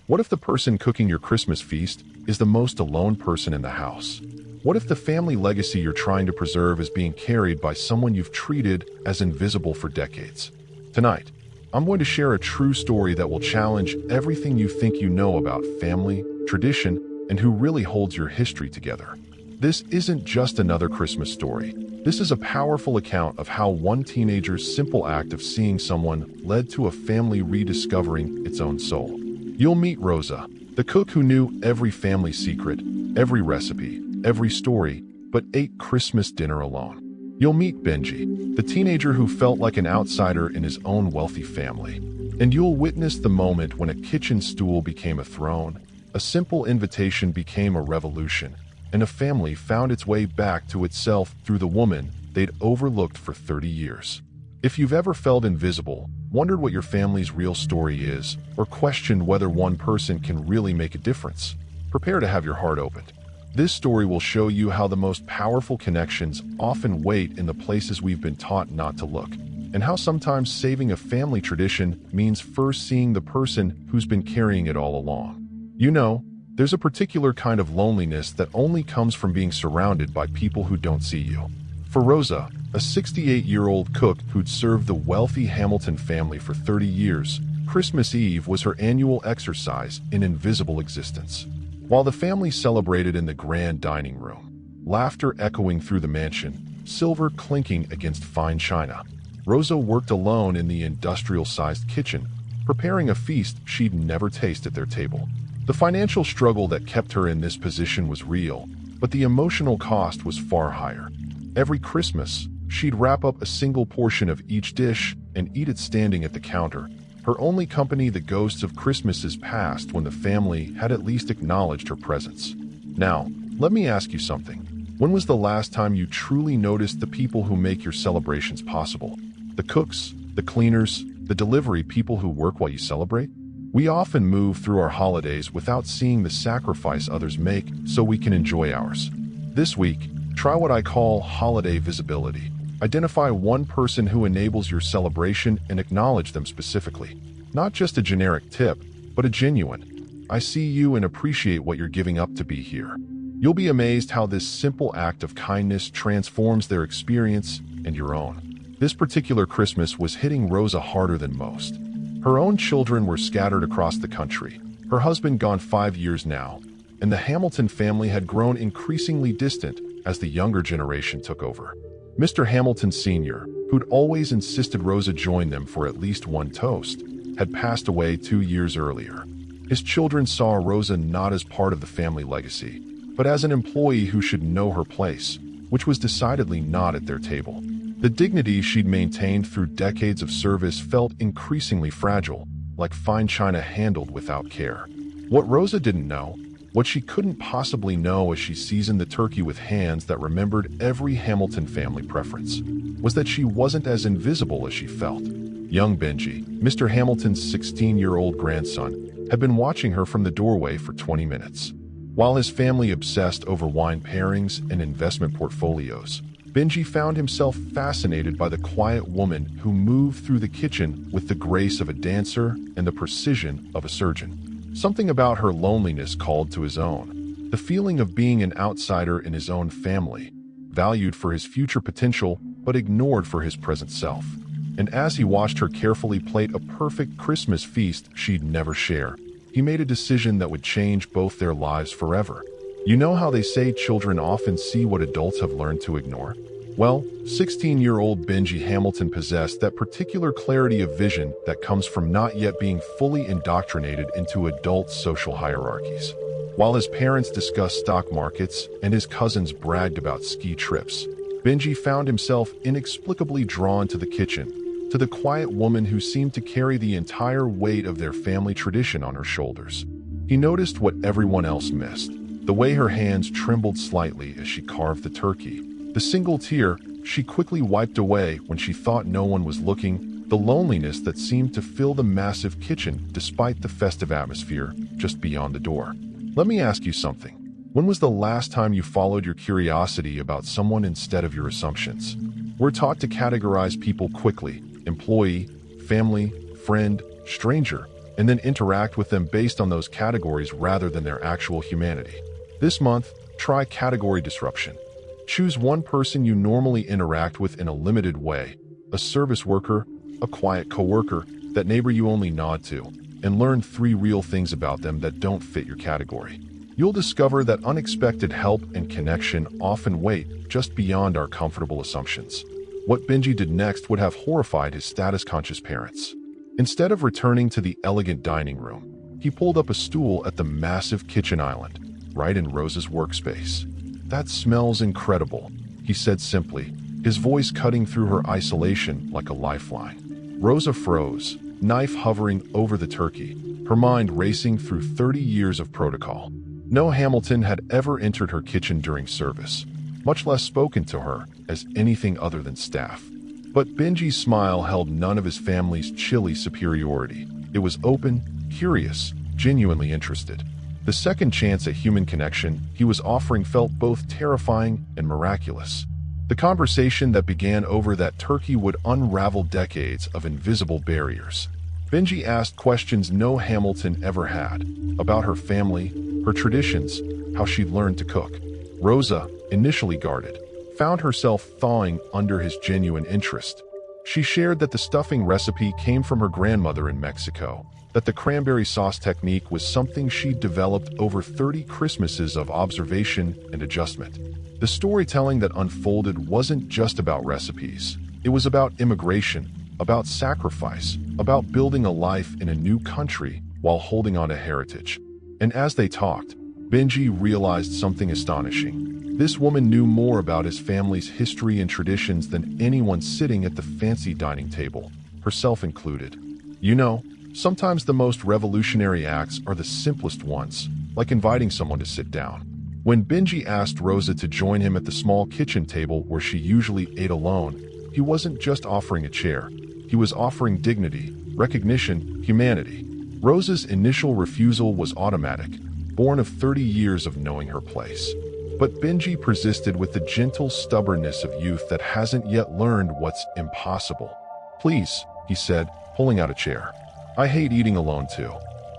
What if the person cooking your Christmas feast is the most alone person in the house? What if the family legacy you're trying to preserve is being carried by someone you've treated as invisible for decades? Tonight, I'm going to share a true story that will challenge everything you think you know about family, tradition, and who really holds your history together. This isn't just another Christmas story. This is a powerful account of how one teenager's simple act of seeing someone led to a family rediscovering its own soul. You'll meet Rosa, the cook who knew every family secret, every recipe, every story, but ate Christmas dinner alone. You'll meet Benji, the teenager who felt like an outsider in his own wealthy family. And you'll witness the moment when a kitchen stool became a throne, a simple invitation became a revolution, and a family found its way back to itself through the woman they'd overlooked for 30 years. If you've ever felt invisible, wondered what your family's real story is, or questioned whether one person can really make a difference, prepare to have your heart opened. This story will show you how the most powerful connections often wait in the places we've been taught not to look, and how sometimes saving a family tradition means first seeing the person who's been carrying it all along. You know, there's a particular kind of loneliness that only comes from being surrounded by people who don't see you. For Rosa, a 68-year-old cook who'd served the wealthy Hamilton family for 30 years, Christmas Eve was her annual exercise in invisible existence. While the family celebrated in the grand dining room, laughter echoing through the mansion, silver clinking against fine china, Rosa worked alone in the industrial-sized kitchen, preparing a feast she'd never tasted at their table. The financial struggle that kept her in this position was real, but the emotional cost was far higher. Every Christmas, she'd wrap up a single portion of each dish and eat it standing at the counter, her only company the ghosts of Christmases past when the family had at least acknowledged her presence. Now, let me ask you something. When was the last time you truly noticed the people who make your celebrations possible? The cooks, the cleaners, the delivery people who work while you celebrate? We often move through our holidays without seeing the sacrifice others make so we can enjoy ours. This week, try what I call holiday visibility. Identify one person who enables your celebration and acknowledge them specifically. Not just a generic tip, but a genuine, "I see you and appreciate what you're giving up to be here." You'll be amazed how this simple act of kindness transforms their experience and your own. This particular Christmas was hitting Rosa harder than most. Her own children were scattered across the country, her husband gone 5 years now, and the Hamilton family had grown increasingly distant as the younger generation took over. Mr. Hamilton Sr., who'd always insisted Rosa join them for at least one toast, had passed away 2 years earlier. His children saw Rosa not as part of the family legacy, but as an employee who should know her place, which was decidedly not at their table. The dignity she'd maintained through decades of service felt increasingly fragile, like fine china handled without care. What Rosa didn't know, what she couldn't possibly know as she seasoned the turkey with hands that remembered every Hamilton family preference, was that she wasn't as invisible as she felt. Young Benji, Mr. Hamilton's 16-year-old grandson, had been watching her from the doorway for 20 minutes. While his family obsessed over wine pairings and investment portfolios, Benji found himself fascinated by the quiet woman who moved through the kitchen with the grace of a dancer and the precision of a surgeon. Something about her loneliness called to his own, the feeling of being an outsider in his own family, valued for his future potential but ignored for his present self. And as he watched her carefully plate a perfect Christmas feast she'd never share, he made a decision that would change both their lives forever. You know how they say children often see what adults have learned to ignore? Well, 16-year-old Benji Hamilton possessed that particular clarity of vision that comes from not yet being fully indoctrinated into adult social hierarchies. While his parents discussed stock markets and his cousins bragged about ski trips, Benji found himself inexplicably drawn to the kitchen, to the quiet woman who seemed to carry the entire weight of their family tradition on her shoulders. He noticed what everyone else missed. The way her hands trembled slightly as she carved the turkey, the single tear she quickly wiped away when she thought no one was looking, the loneliness that seemed to fill the massive kitchen despite the festive atmosphere just beyond the door. Let me ask you something. When was the last time you followed your curiosity about someone instead of your assumptions? We're taught to categorize people quickly: employee, family, friend, stranger. and then interact with them based on those categories rather than their actual humanity. This month, try category disruption. Choose one person you normally interact with in a limited way, a service worker, a quiet coworker, that neighbor you only nod to, and learn 3 real things about them that don't fit your category. You'll discover that unexpected help and connection often wait just beyond our comfortable assumptions. What Benji did next would have horrified his status-conscious parents. Instead of returning to the elegant dining room, he pulled up a stool at the massive kitchen island, right in Rosa's workspace. "That smells incredible," he said simply, his voice cutting through her isolation like a lifeline. Rosa froze, knife hovering over the turkey, her mind racing through 30 years of protocol. No Hamilton had ever entered her kitchen during service, much less spoken to her as anything other than staff. But Benji's smile held none of his family's chilly superiority. It was open, curious, genuinely interested. The second chance at human connection he was offering felt both terrifying and miraculous. The conversation that began over that turkey would unravel decades of invisible barriers. Benji asked questions no Hamilton ever had, about her family, her traditions, how she'd learned to cook. Rosa, initially guarded, found herself thawing under his genuine interest. She shared that the stuffing recipe came from her grandmother in Mexico, that the cranberry sauce technique was something she'd developed over 30 Christmases of observation and adjustment. The storytelling that unfolded wasn't just about recipes. It was about immigration, about sacrifice, about building a life in a new country while holding on to heritage. And as they talked, Benji realized something astonishing. This woman knew more about his family's history and traditions than anyone sitting at the fancy dining table, herself included. You know, sometimes the most revolutionary acts are the simplest ones, like inviting someone to sit down. When Benji asked Rosa to join him at the small kitchen table where she usually ate alone, he wasn't just offering a chair. He was offering dignity, recognition, humanity. Rosa's initial refusal was automatic, born of 30 years of knowing her place. But Benji persisted with the gentle stubbornness of youth that hasn't yet learned what's impossible. "Please," he said, pulling out a chair. "I hate eating alone too."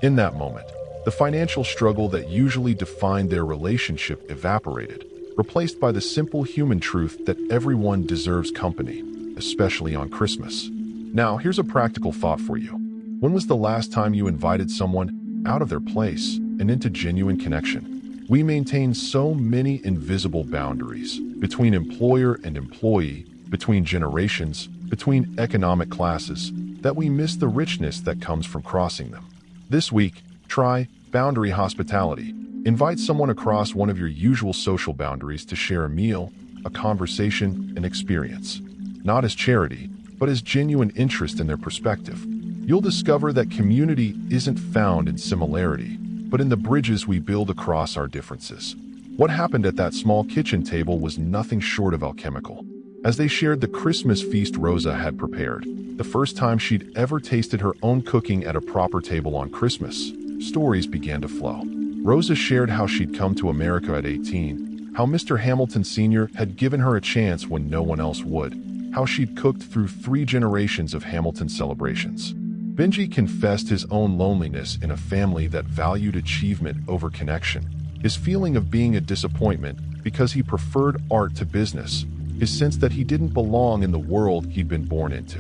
In that moment, the financial struggle that usually defined their relationship evaporated, replaced by the simple human truth that everyone deserves company, especially on Christmas. Now, here's a practical thought for you. When was the last time you invited someone out of their place and into genuine connection? We maintain so many invisible boundaries between employer and employee, between generations, between economic classes, that we miss the richness that comes from crossing them. This week, try boundary hospitality. Invite someone across one of your usual social boundaries to share a meal, a conversation, an experience. Not as charity, but as genuine interest in their perspective. You'll discover that community isn't found in similarity, but in the bridges we build across our differences. What happened at that small kitchen table was nothing short of alchemical. As they shared the Christmas feast Rosa had prepared, the first time she'd ever tasted her own cooking at a proper table on Christmas, stories began to flow. Rosa shared how she'd come to America at 18, how Mr. Hamilton Sr. had given her a chance when no one else would, how she'd cooked through 3 generations of Hamilton celebrations. Benji confessed his own loneliness in a family that valued achievement over connection, his feeling of being a disappointment because he preferred art to business, his sense that he didn't belong in the world he'd been born into.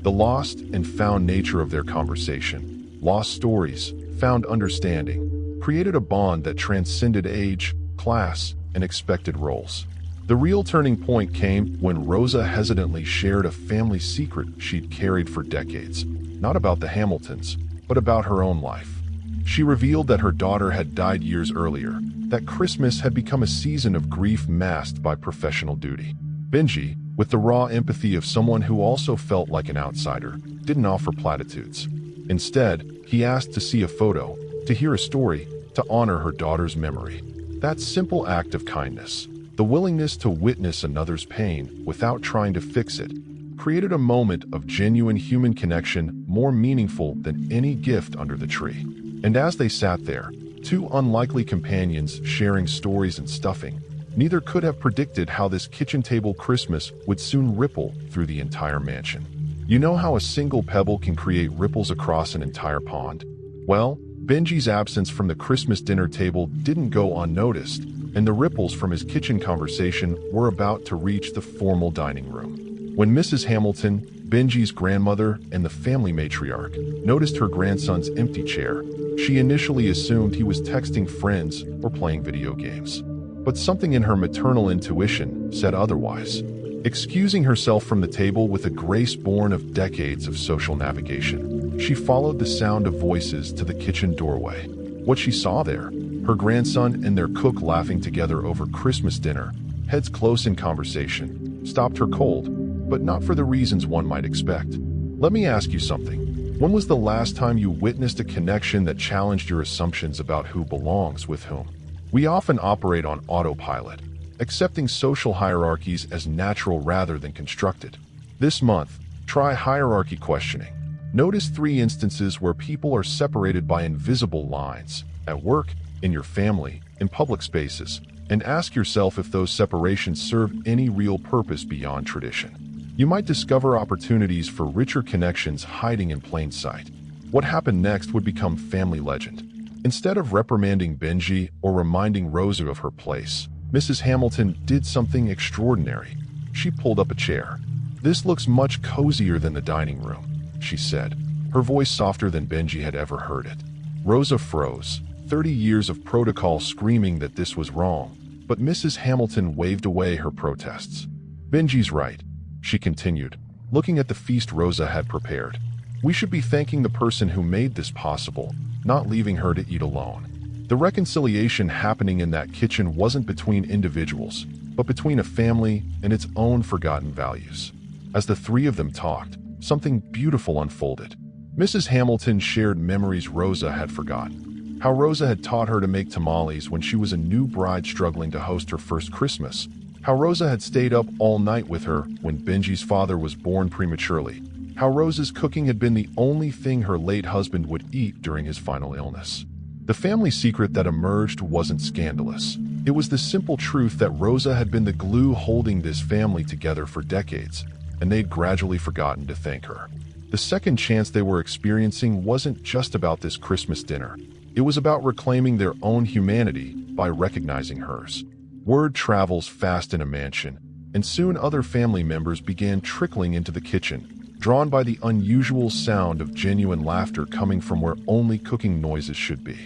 The lost and found nature of their conversation, lost stories, found understanding, created a bond that transcended age, class, and expected roles. The real turning point came when Rosa hesitantly shared a family secret she'd carried for decades, not about the Hamiltons, but about her own life. She revealed that her daughter had died years earlier, that Christmas had become a season of grief masked by professional duty. Benji, with the raw empathy of someone who also felt like an outsider, didn't offer platitudes. Instead, he asked to see a photo, to hear a story, to honor her daughter's memory. That simple act of kindness, the willingness to witness another's pain without trying to fix it, created a moment of genuine human connection more meaningful than any gift under the tree. And as they sat there, 2 unlikely companions sharing stories and stuffing, neither could have predicted how this kitchen table Christmas would soon ripple through the entire mansion. You know how a single pebble can create ripples across an entire pond? Well, Benji's absence from the Christmas dinner table didn't go unnoticed, and the ripples from his kitchen conversation were about to reach the formal dining room. When Mrs. Hamilton, Benji's grandmother and the family matriarch, noticed her grandson's empty chair, she initially assumed he was texting friends or playing video games. But something in her maternal intuition said otherwise. Excusing herself from the table with a grace born of decades of social navigation, she followed the sound of voices to the kitchen doorway. What she saw there, her grandson and their cook laughing together over Christmas dinner, heads close in conversation, stopped her cold, but not for the reasons one might expect. Let me ask you something. When was the last time you witnessed a connection that challenged your assumptions about who belongs with whom? We often operate on autopilot, accepting social hierarchies as natural rather than constructed. This month, try hierarchy questioning. Notice 3 instances where people are separated by invisible lines, at work, in your family, in public spaces, and ask yourself if those separations serve any real purpose beyond tradition. You might discover opportunities for richer connections hiding in plain sight. What happened next would become family legend. Instead of reprimanding Benji or reminding Rosa of her place, Mrs. Hamilton did something extraordinary. She pulled up a chair. "This looks much cozier than the dining room," she said, her voice softer than Benji had ever heard it. Rosa froze, 30 years of protocol screaming that this was wrong, but Mrs. Hamilton waved away her protests. "Benji's right," she continued, looking at the feast Rosa had prepared. "We should be thanking the person who made this possible, not leaving her to eat alone." The reconciliation happening in that kitchen wasn't between individuals, but between a family and its own forgotten values. As the 3 of them talked, something beautiful unfolded. Mrs. Hamilton shared memories Rosa had forgotten. How Rosa had taught her to make tamales when she was a new bride struggling to host her first Christmas. How Rosa had stayed up all night with her when Benji's father was born prematurely. How Rosa's cooking had been the only thing her late husband would eat during his final illness. The family secret that emerged wasn't scandalous. It was the simple truth that Rosa had been the glue holding this family together for decades, and they'd gradually forgotten to thank her. The second chance they were experiencing wasn't just about this Christmas dinner. It was about reclaiming their own humanity by recognizing hers. Word travels fast in a mansion, and soon other family members began trickling into the kitchen, drawn by the unusual sound of genuine laughter coming from where only cooking noises should be.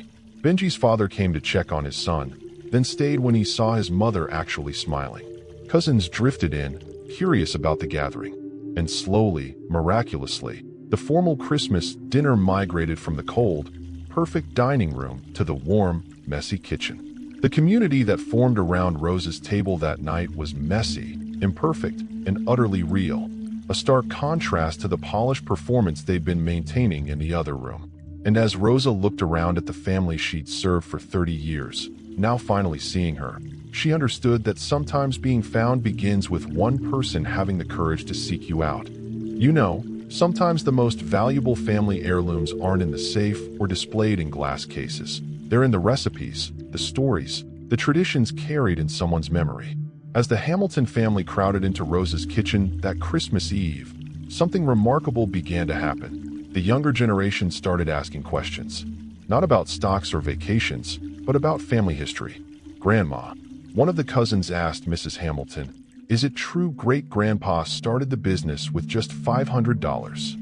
Benji's father came to check on his son, then stayed when he saw his mother actually smiling. Cousins drifted in, curious about the gathering. And slowly, miraculously, the formal Christmas dinner migrated from the cold, perfect dining room to the warm, messy kitchen. The community that formed around Rosa's table that night was messy, imperfect, and utterly real, a stark contrast to the polished performance they'd been maintaining in the other room. And as Rosa looked around at the family she'd served for 30 years, now finally seeing her, she understood that sometimes being found begins with one person having the courage to seek you out. You know, sometimes the most valuable family heirlooms aren't in the safe or displayed in glass cases. They're in the recipes, the stories, the traditions carried in someone's memory. As the Hamilton family crowded into Rosa's kitchen that Christmas Eve, something remarkable began to happen. The younger generation started asking questions, not about stocks or vacations, but about family history. "Grandma," one of the cousins asked Mrs. Hamilton, "is it true great-grandpa started the business with just $500?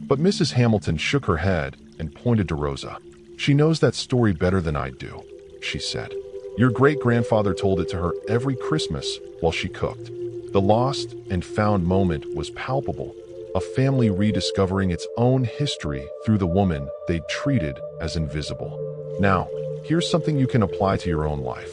But Mrs. Hamilton shook her head and pointed to Rosa. "She knows that story better than I do," she said. "Your great-grandfather told it to her every Christmas while she cooked." The lost and found moment was palpable, a family rediscovering its own history through the woman they'd treated as invisible. Now, here's something you can apply to your own life.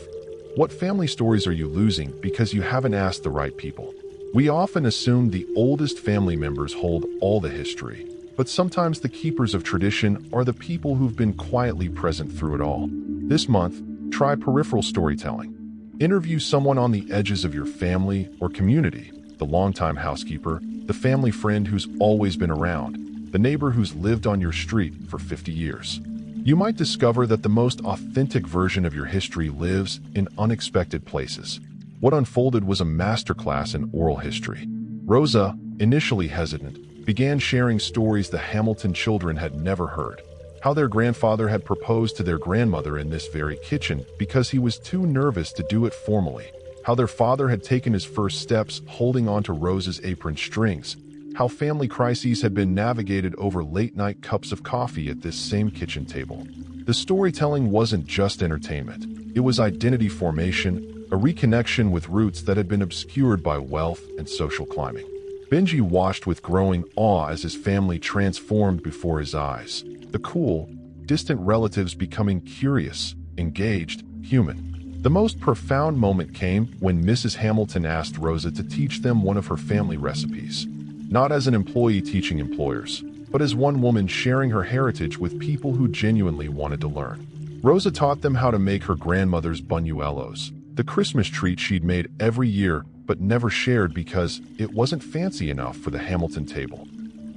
What family stories are you losing because you haven't asked the right people? We often assume the oldest family members hold all the history, but sometimes the keepers of tradition are the people who've been quietly present through it all. This month, try peripheral storytelling. Interview someone on the edges of your family or community, the longtime housekeeper, the family friend who's always been around, the neighbor who's lived on your street for 50 years. You might discover that the most authentic version of your history lives in unexpected places. What unfolded was a masterclass in oral history. Rosa, initially hesitant, began sharing stories the Hamilton children had never heard. how their grandfather had proposed to their grandmother in this very kitchen because he was too nervous to do it formally, how their father had taken his first steps holding onto Rosa's apron strings, how family crises had been navigated over late-night cups of coffee at this same kitchen table. The storytelling wasn't just entertainment. It was identity formation, a reconnection with roots that had been obscured by wealth and social climbing. Benji watched with growing awe as his family transformed before his eyes, the cool, distant relatives becoming curious, engaged, human. The most profound moment came when Mrs. Hamilton asked Rosa to teach them one of her family recipes, not as an employee teaching employers, but as one woman sharing her heritage with people who genuinely wanted to learn. Rosa taught them how to make her grandmother's buñuelos, the Christmas treat she'd made every year but never shared because it wasn't fancy enough for the Hamilton table.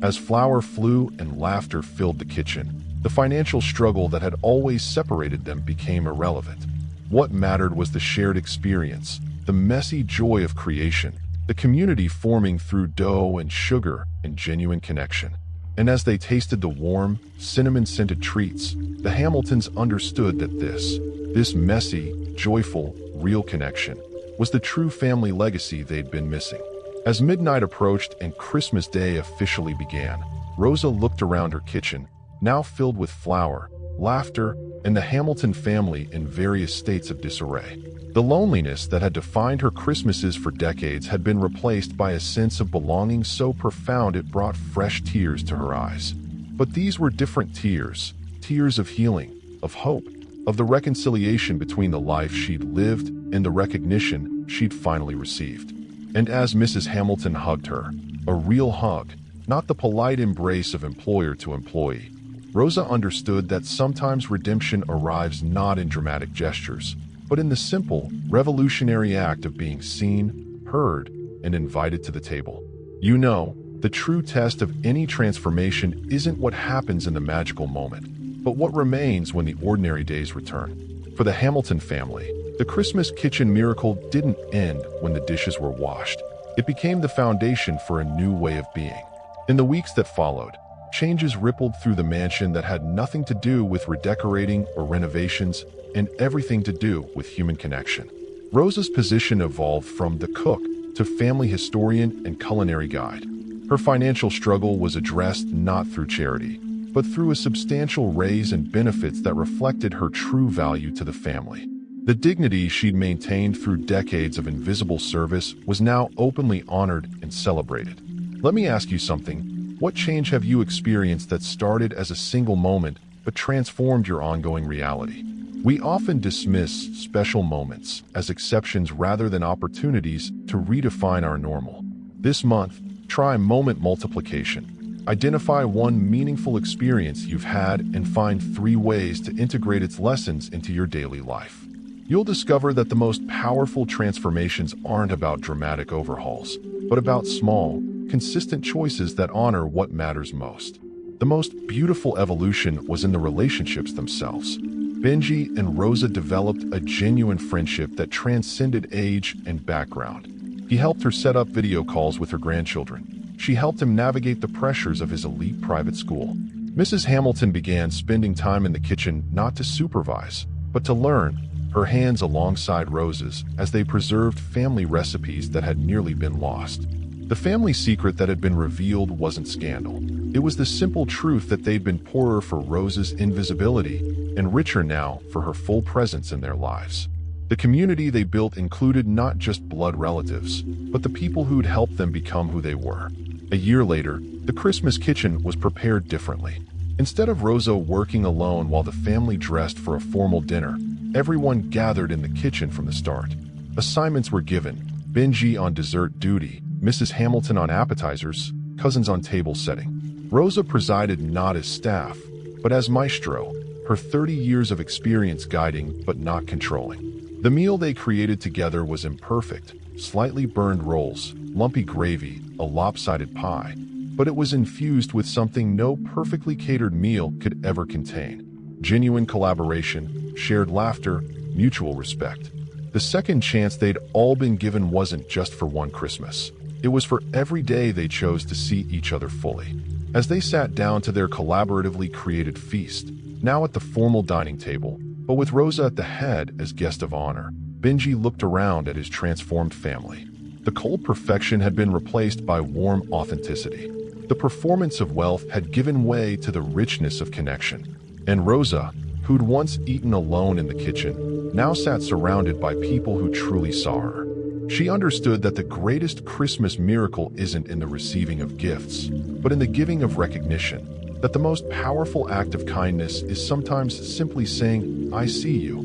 As flour flew and laughter filled the kitchen, the financial struggle that had always separated them became irrelevant. What mattered was the shared experience, the messy joy of creation, the community forming through dough and sugar and genuine connection. And as they tasted the warm, cinnamon-scented treats, the Hamiltons understood that this messy, joyful, real connection was the true family legacy they'd been missing. As midnight approached and Christmas Day officially began, Rosa looked around her kitchen, now filled with flour, laughter, and the Hamilton family in various states of disarray. The loneliness that had defined her Christmases for decades had been replaced by a sense of belonging so profound it brought fresh tears to her eyes. But these were different tears, tears of healing, of hope, of the reconciliation between the life she'd lived and the recognition she'd finally received. And as Mrs. Hamilton hugged her, a real hug, not the polite embrace of employer to employee, Rosa understood that sometimes redemption arrives not in dramatic gestures, but in the simple, revolutionary act of being seen, heard, and invited to the table. You know, the true test of any transformation isn't what happens in the magical moment, but what remains when the ordinary days return. For the Hamilton family, the Christmas kitchen miracle didn't end when the dishes were washed. It became the foundation for a new way of being. In the weeks that followed, changes rippled through the mansion that had nothing to do with redecorating or renovations and everything to do with human connection. Rosa's position evolved from the cook to family historian and culinary guide. Her financial struggle was addressed not through charity, but through a substantial raise and benefits that reflected her true value to the family. The dignity she'd maintained through decades of invisible service was now openly honored and celebrated. Let me ask you something. What change have you experienced that started as a single moment but transformed your ongoing reality? We often dismiss special moments as exceptions rather than opportunities to redefine our normal. This month, try moment multiplication. Identify one meaningful experience you've had and find 3 ways to integrate its lessons into your daily life. You'll discover that the most powerful transformations aren't about dramatic overhauls, but about small, consistent choices that honor what matters most. The most beautiful evolution was in the relationships themselves. Benji and Rosa developed a genuine friendship that transcended age and background. He helped her set up video calls with her grandchildren. She helped him navigate the pressures of his elite private school. Mrs. Hamilton began spending time in the kitchen not to supervise, but to learn, her hands alongside Rosa's as they preserved family recipes that had nearly been lost. The family secret that had been revealed wasn't scandal. It was the simple truth that they'd been poorer for Rosa's invisibility and richer now for her full presence in their lives. The community they built included not just blood relatives, but the people who'd helped them become who they were. A year later, the Christmas kitchen was prepared differently. Instead of Rosa working alone while the family dressed for a formal dinner, everyone gathered in the kitchen from the start. Assignments were given, Benji on dessert duty, Mrs. Hamilton on appetizers, cousins on table setting. Rosa presided not as staff, but as maestro, her 30 years of experience guiding but not controlling. The meal they created together was imperfect, slightly burned rolls, lumpy gravy, a lopsided pie, but it was infused with something no perfectly catered meal could ever contain: genuine collaboration, shared laughter, mutual respect. The second chance they'd all been given wasn't just for one Christmas. It was for every day they chose to see each other fully. As they sat down to their collaboratively created feast, now at the formal dining table, but with Rosa at the head as guest of honor, Benji looked around at his transformed family. The cold perfection had been replaced by warm authenticity. The performance of wealth had given way to the richness of connection. And Rosa, who'd once eaten alone in the kitchen, now sat surrounded by people who truly saw her. She understood that the greatest Christmas miracle isn't in the receiving of gifts, but in the giving of recognition. That the most powerful act of kindness is sometimes simply saying, "I see you."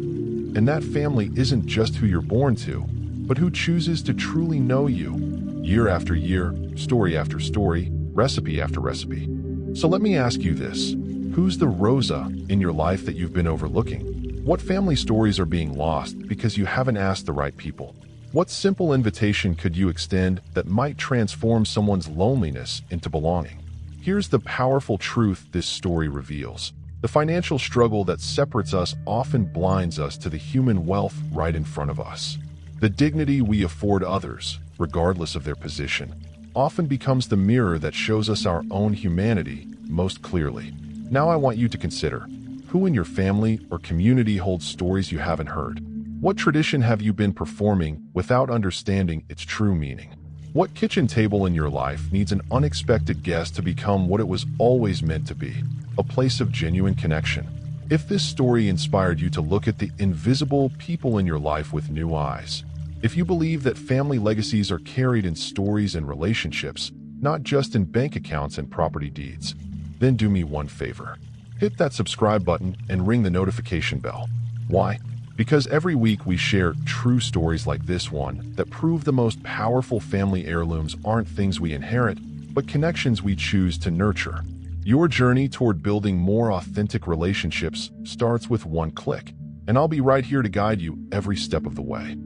And that family isn't just who you're born to, but who chooses to truly know you, year after year, story after story, recipe after recipe. So let me ask you this. Who's the Rosa in your life that you've been overlooking? What family stories are being lost because you haven't asked the right people? What simple invitation could you extend that might transform someone's loneliness into belonging? Here's the powerful truth this story reveals. The financial struggle that separates us often blinds us to the human wealth right in front of us. The dignity we afford others, regardless of their position, often becomes the mirror that shows us our own humanity most clearly. Now I want you to consider, who in your family or community holds stories you haven't heard? What tradition have you been performing without understanding its true meaning? What kitchen table in your life needs an unexpected guest to become what it was always meant to be, a place of genuine connection? If this story inspired you to look at the invisible people in your life with new eyes, if you believe that family legacies are carried in stories and relationships, not just in bank accounts and property deeds, then do me one favor. Hit that subscribe button and ring the notification bell. Why? Because every week we share true stories like this one that prove the most powerful family heirlooms aren't things we inherit, but connections we choose to nurture. Your journey toward building more authentic relationships starts with one click, and I'll be right here to guide you every step of the way.